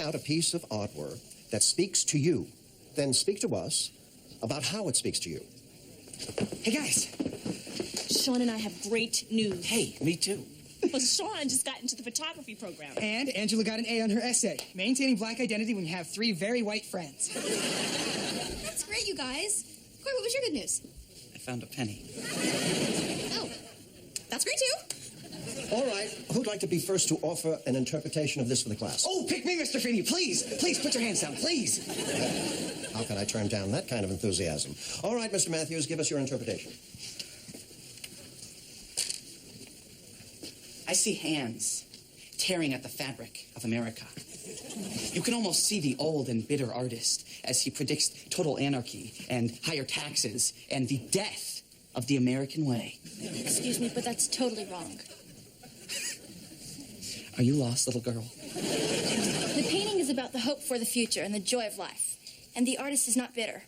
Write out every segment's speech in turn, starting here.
out a piece of artwork that speaks to you. Then speak to us about how it speaks to you. Hey, guys. Sean and I have great news. Hey, me too. Well, Sean just got into the photography program. And Angela got an A on her essay. Maintaining black identity when you have 3 very white friends. That's great, you guys. Cory, what was your good news? I found a penny. Oh, that's great, too. All right, who'd like to be first to offer an interpretation of this for the class? Oh, pick me, Mr. Feeney, please. Please, put your hands down, please. How can I turn down that kind of enthusiasm? All right, Mr. Matthews, give us your interpretation. I see hands tearing at the fabric of America. You can almost see the old and bitter artist as he predicts total anarchy and higher taxes and the death of the American way. Excuse me, but that's totally wrong. Are you lost, little girl? The painting is about the hope for the future and the joy of life. And the artist is not bitter.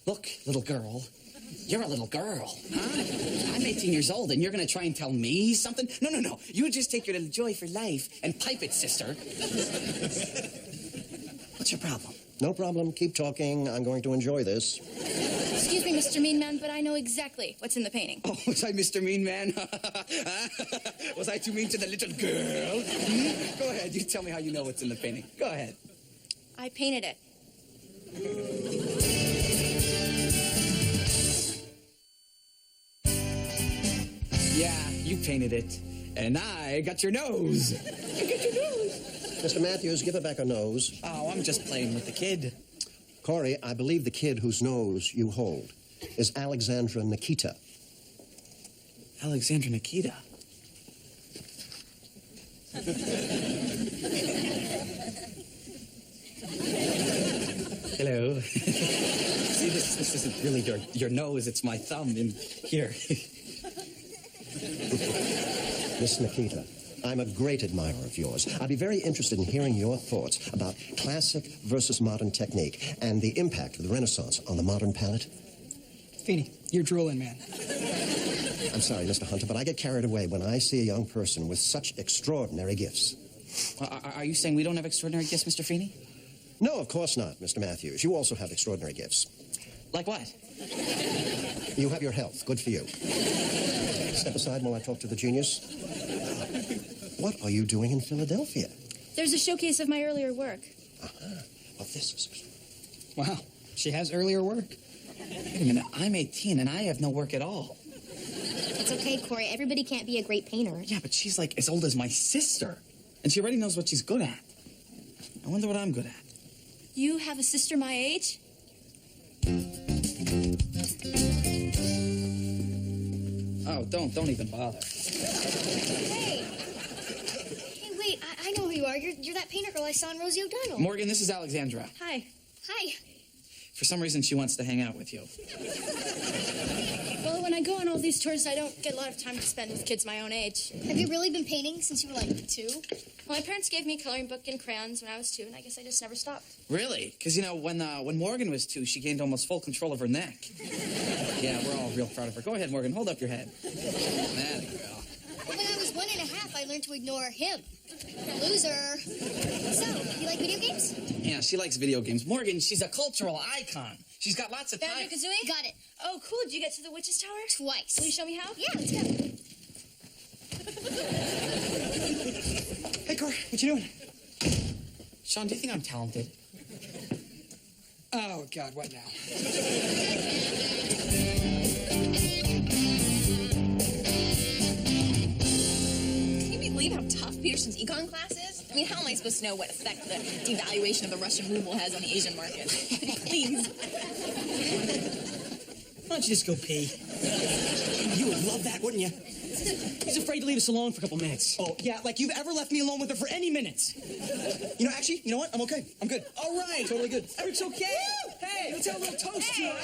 Look, little girl. You're a little girl, huh? I'm 18 years old, and you're going to try and tell me something? No. You just take your little joy for life and pipe it, sister. What's your problem? No problem. Keep talking. I'm going to enjoy this. Excuse me, Mr. Mean Man, but I know exactly what's in the painting. Oh, was I Mr. Mean Man? Was I too mean to the little girl? Go ahead. You tell me how you know what's in the painting. Go ahead. I painted it. Yeah, you painted it. And I got your nose. I got your nose. Mr. Matthews, give her back her nose. Oh, I'm just playing with the kid. Cory, I believe the kid whose nose you hold is Alexandra Nikita. Alexandra Nikita? Hello. See, this isn't really your nose, it's my thumb in here. Miss Nikita, I'm a great admirer of yours. I'd be very interested in hearing your thoughts about classic versus modern technique and the impact of the Renaissance on the modern palette. Feeney, you're drooling, man. I'm sorry, Mr. Hunter, but I get carried away when I see a young person with such extraordinary gifts. Are you saying we don't have extraordinary gifts, Mr. Feeney? No, of course not, Mr. Matthews. You also have extraordinary gifts. Like what? You have your health. Good for you. Step aside while I talk to the genius. What are you doing in Philadelphia? There's a showcase of my earlier work. Uh-huh. Well, this is... Wow, she has earlier work. Wait a minute, I'm 18 and I have no work at all. It's okay, Cory. Everybody can't be a great painter. Yeah, but she's like as old as my sister. And she already knows what she's good at. I wonder what I'm good at. You have a sister my age? Oh, don't even bother. Hey, wait, I know who you are. You're that painter girl I saw in Rosie O'Donnell. Morgan, this is Alexandra. Hi. Hi. For some reason, she wants to hang out with you. Well, when I go on all these tours, I don't get a lot of time to spend with kids my own age. Have you really been painting since you were like 2? Well, my parents gave me a coloring book and crayons when I was 2, and I guess I just never stopped. Really? Because, you know, when Morgan was 2, she gained almost full control of her neck. Yeah, we're all real proud of her. Go ahead, Morgan. Hold up your head. That girl. When I was 1.5, I learned to ignore him. Loser. So, you like video games? Yeah, she likes video games. Morgan, she's a cultural icon. She's got lots of time. Banjo-Kazooie? Got it. Oh, cool. Did you get to the Witch's Tower? Twice. Will you show me how? Yeah, let's go. Hey, Cory, what you doing? Sean, do you think I'm talented? Oh, God, what now? Can you believe how tough Peterson's econ class is? I mean, how am I supposed to know what effect the devaluation of the Russian ruble has on the Asian market? Please. Why don't you just go pee? You would love that, wouldn't you? He's afraid to leave us alone for a couple minutes. Oh, yeah, like you've ever left me alone with her for any minutes. You know, actually, you know what? I'm okay. I'm good. All right. Totally good. Eric's okay. Woo! Hey, let's have a little toast to her.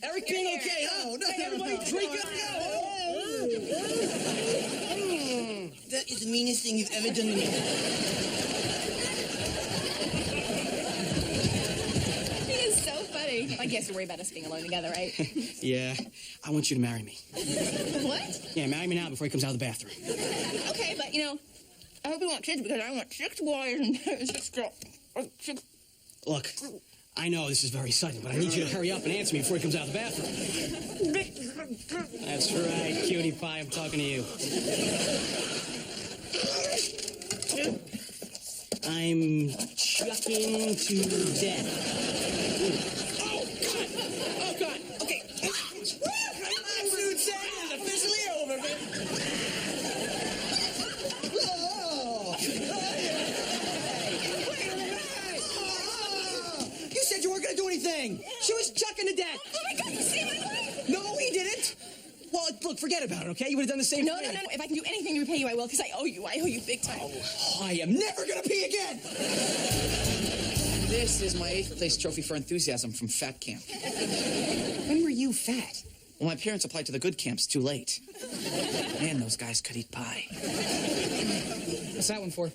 Eric being okay, huh? Oh, no, hey, everybody, drink up. That is the meanest thing you've ever done to me. I guess you worry about us being alone together, right? Yeah, I want you to marry me. What? Yeah, marry me now before he comes out of the bathroom. Okay, but, you know, I hope you want kids because I want 6 boys and 6 girls. Look, I know this is very sudden, but I need you to hurry up and answer me before he comes out of the bathroom. That's right, cutie pie, I'm talking to you. I'm chucking to death. Oh, God! Oh, God! Okay. Food segment is officially over, man. You said you weren't going to do anything. She was chucking to death. Oh my God, you saved my life! No, he didn't. Well, look, forget about it, okay? You would have done the same No. thing. If I can do anything to repay you, I will, because I owe you. I owe you big time. I am never going to pee again. This is my 8th place trophy for enthusiasm from fat camp. When were you fat? Well, my parents applied to the good camps too late. Man, those guys could eat pie. What's that one for?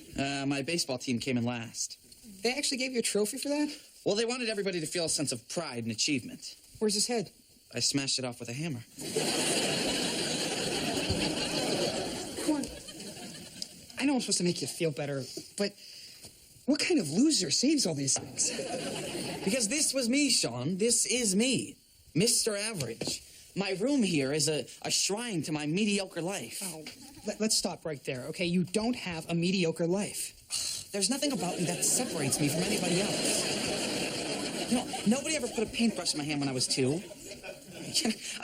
My baseball team came in last. They actually gave you a trophy for that? Well, they wanted everybody to feel a sense of pride and achievement. Where's his head? I smashed it off with a hammer. Come on. I know I'm supposed to make you feel better, but what kind of loser saves all these things? Because this was me, Sean. This is me. Mr. Average. My room here is a shrine to my mediocre life. Oh, let's stop right there, okay? You don't have a mediocre life. There's nothing about me that separates me from anybody else. You know, nobody ever put a paintbrush in my hand when I was 2.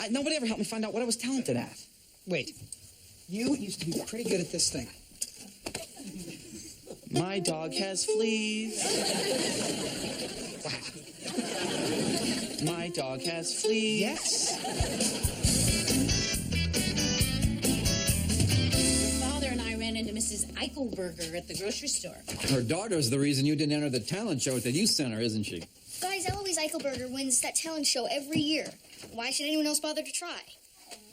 Nobody ever helped me find out what I was talented at. Wait, you used to be pretty good at this thing. My dog has fleas. Wow. My dog has fleas. Yes. Your father and I ran into Mrs. Eichelberger at the grocery store. Her daughter's the reason you didn't enter the talent show at the youth center, isn't she? Guys, Eloise Eichelberger wins that talent show every year. Why should anyone else bother to try?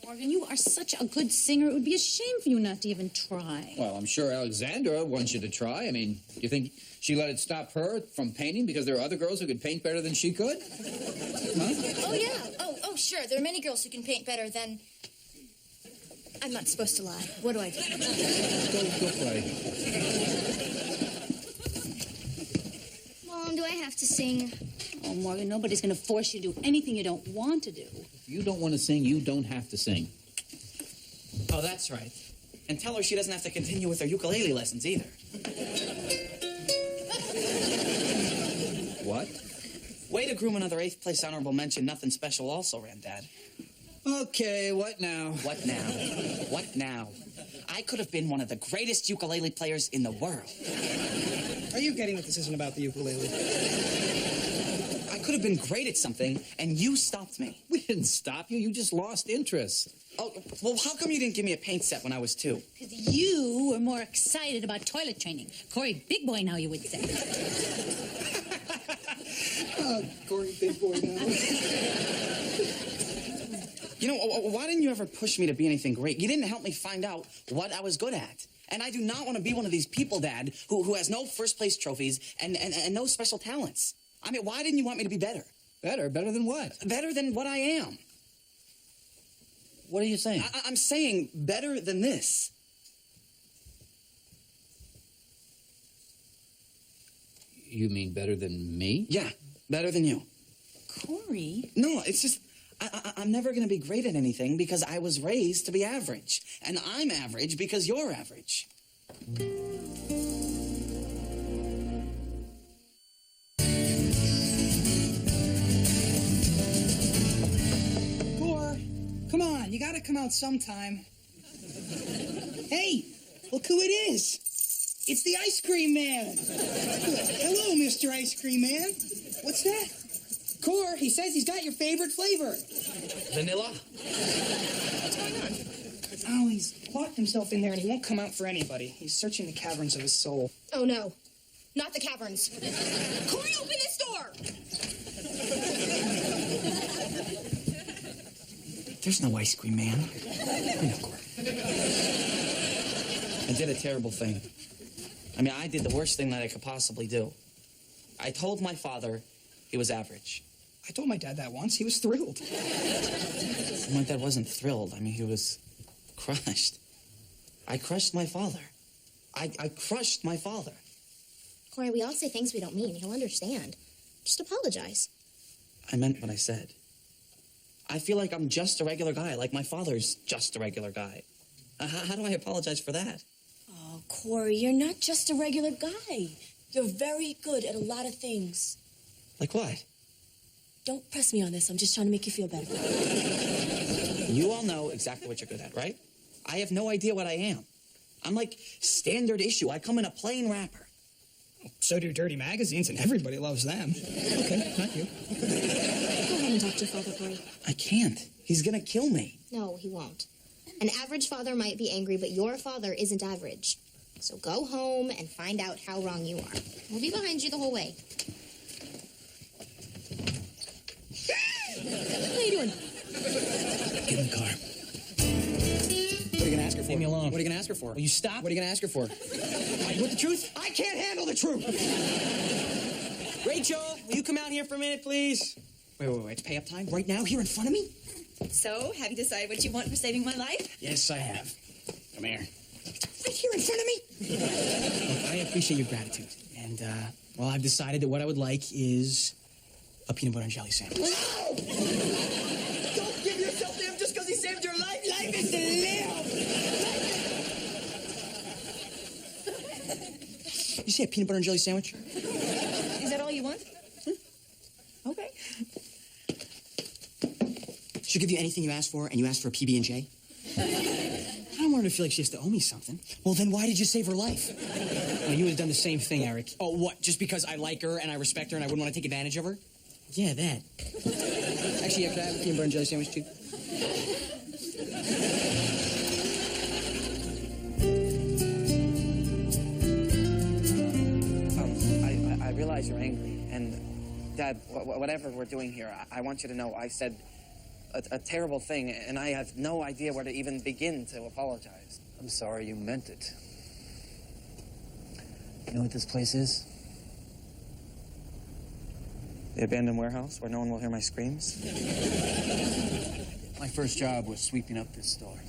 Morgan, you are such a good singer. It would be a shame for you not to even try. Well, I'm sure Alexandra wants you to try. I mean, do you think she let it stop her from painting because there are other girls who could paint better than she could? Huh? Oh, yeah. Oh, sure. There are many girls who can paint better than... I'm not supposed to lie. What do I do? Go play. Mom, do I have to sing? Oh, Morgan, nobody's going to force you to do anything you don't want to do. If you don't want to sing, you don't have to sing. Oh, that's right. And tell her she doesn't have to continue with her ukulele lessons either. What? Way to groom another 8th place honorable mention. Nothing special also ran, Dad. Okay, what now? What now? What now? I could have been one of the greatest ukulele players in the world. Are you getting that this isn't about the ukulele? I could have been great at something, and you stopped me. We didn't stop you. You just lost interest. Oh, well, how come you didn't give me a paint set when I was 2? Because you were more excited about toilet training. Cory, big boy now, you would say. Oh, Cory, big boy now. You know, why didn't you ever push me to be anything great? You didn't help me find out what I was good at. And I do not want to be one of these people, Dad, who has no first-place trophies and no special talents. I mean, why didn't you want me to be better? Better? Better than what? Better than what I am. What are you saying? I'm saying better than this. You mean better than me? Yeah, better than you. Cory? No, it's just, I'm never going to be great at anything because I was raised to be average. And I'm average because you're average. Come on, you gotta come out sometime. Hey, look who it is. It's the ice cream man. Hello, Mr. Ice Cream Man. What's that? Cory, he says he's got your favorite flavor. Vanilla? What's going on? Oh, he's locked himself in there and he won't come out for anybody. He's searching the caverns of his soul. Oh, no. Not the caverns. Cory, open this door! There's no ice cream man. I know, Cory. I did a terrible thing. I mean, I did the worst thing that I could possibly do. I told my father he was average. I told my dad that once. He was thrilled. My dad wasn't thrilled. I mean, he was crushed. I crushed my father. I crushed my father. Cory, we all say things we don't mean. He'll understand. Just apologize. I meant what I said. I feel like I'm just a regular guy, like my father's just a regular guy. How do I apologize for that? Oh, Cory, you're not just a regular guy. You're very good at a lot of things. Like what? Don't press me on this. I'm just trying to make you feel better. You all know exactly what you're good at, right? I have no idea what I am. I'm like standard issue. I come in a plain wrapper. So do dirty magazines, and everybody loves them. Okay, not you. Go ahead and talk to your father, Cory. I can't. He's gonna kill me. No, he won't. An average father might be angry, but your father isn't average. So go home and find out how wrong you are. We'll be behind you the whole way. How you doing? Get in the car. What are you gonna ask her for? Leave me alone. What are you gonna ask her for? Will you stop? What are you gonna ask her for? You want the truth? I can't handle the truth! Rachel, will you come out here for a minute, please? Wait, it's pay up time? Right now, here in front of me? So, have you decided what you want for saving my life? Yes, I have. Come here. Right here in front of me? Look, I appreciate your gratitude. And, well, I've decided that what I would like is a peanut butter and jelly sandwich. No! Don't give yourself to him just because he saved your life. Life is to live! You say a peanut butter and jelly sandwich? Is that all you want? Okay. She'll give you anything you ask for, and you ask for a PB&J? I don't want her to feel like she has to owe me something. Well, then why did you save her life? Oh, you would have done the same thing, Eric. Oh, what? Just because I like her and I respect her and I wouldn't want to take advantage of her? Yeah, that. Actually, could I have a peanut butter and jelly sandwich, too? I realize you're angry, and Dad, whatever we're doing here, I want you to know I said a terrible thing, and I have no idea where to even begin to apologize. I'm sorry you meant it. You know what this place is? The abandoned warehouse where no one will hear my screams? My first job was sweeping up this store.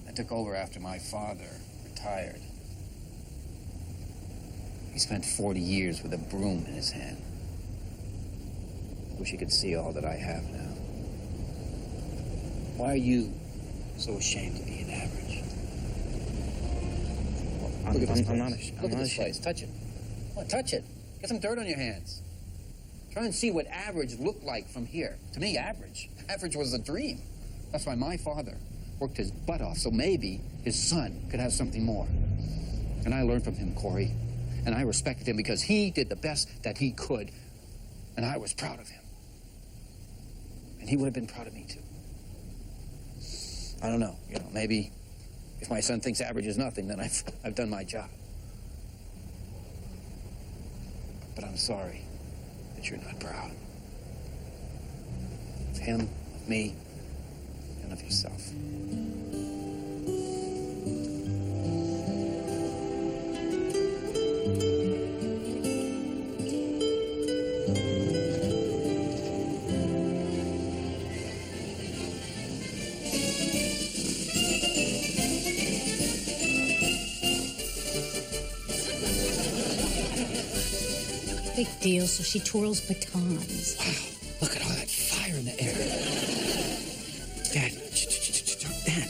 I took over after my father retired. He spent 40 years with a broom in his hand. Wish you could see all that I have now. Why are you so ashamed of being average? I'm not Look at this ashamed. place. Touch it. Come on, touch it. Get some dirt on your hands. Try and see what average looked like from here. To me, average was a dream. That's why my father worked his butt off, so maybe his son could have something more. And I learned from him, Cory. And I respected him because he did the best that he could. And I was proud of him. And he would have been proud of me, too. I don't know. Maybe if my son thinks average is nothing, then I've done my job. But I'm sorry that you're not proud of him, of me, and of yourself. Big deal, so she twirls batons. Wow, look at all that fire in the air. Dad, Dad,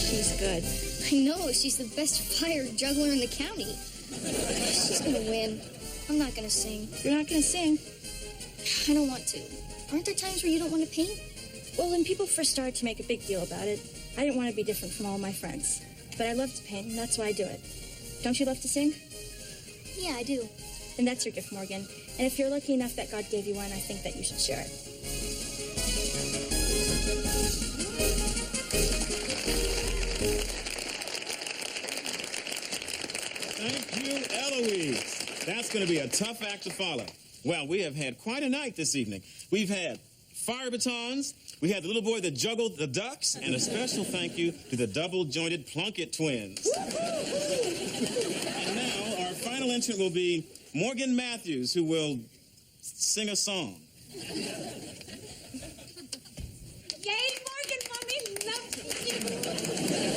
She's good. I know, she's the best fire juggler in the county. She's gonna win. I'm not gonna sing. You're not going to sing? I don't want to. Aren't there times where you don't want to paint? Well, when people first started to make a big deal about it, I didn't want to be different from all my friends. But I love to paint, and that's why I do it. Don't you love to sing? Yeah, I do. And that's your gift, Morgan. And if you're lucky enough that God gave you one, I think that you should share it. Thank you, Eloise. That's going to be a tough act to follow. Well, we have had quite a night this evening. We've had fire batons, we had the little boy that juggled the ducks, and a special thank you to the double-jointed Plunkett twins. And now, our final entrant will be Morgan Matthews, who will sing a song. Yay, Morgan, Mommy loves you.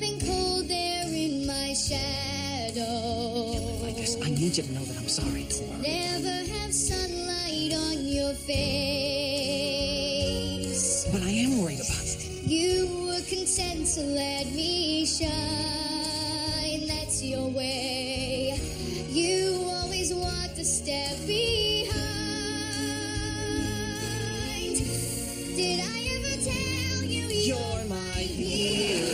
been cold there in my shadow. I guess I need you to know that I'm sorry, Tor. Never have sunlight on your face. But I am worried about it. You were content to let me shine. That's your way. You always walked a step behind. Did I ever tell you you're my hero?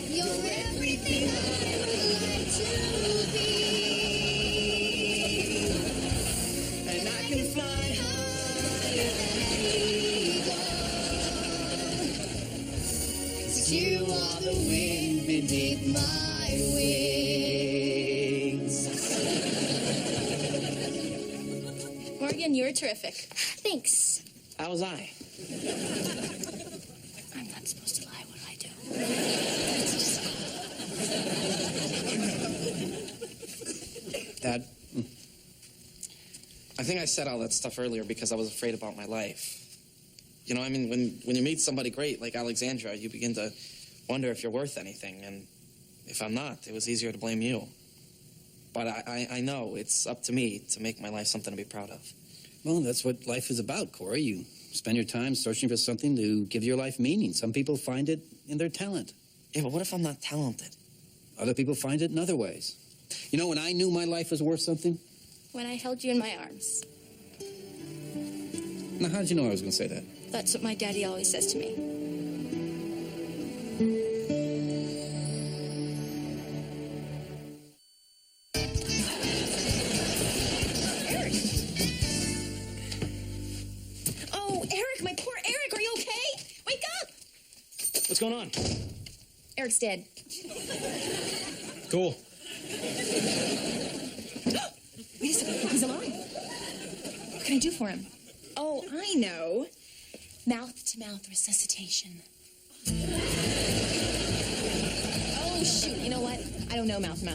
You're everything I would like to be. And I can fly higher than eagle. 'Cause you are the wind beneath my wings. Morgan, you were terrific. Thanks. How was I? I'm not supposed to lie. What do I do? Dad, I think I said all that stuff earlier because I was afraid about my life. You know, I mean, when you meet somebody great like Alexandra, you begin to wonder if you're worth anything. And if I'm not, it was easier to blame you. But I know it's up to me to make my life something to be proud of. Well, that's what life is about, Cory. You spend your time searching for something to give your life meaning. Some people find it in their talent. Yeah, but what if I'm not talented? Other people find it in other ways. You know, when I knew my life was worth something? When I held you in my arms. Now, how did you know I was going to say that? That's what my daddy always says to me. What's going on? Eric's dead. Cool. Wait a second, he's alive. What can I do for him? Oh, I know. Mouth-to-mouth resuscitation. Oh, shoot, you know what? I don't know mouth-to-mouth.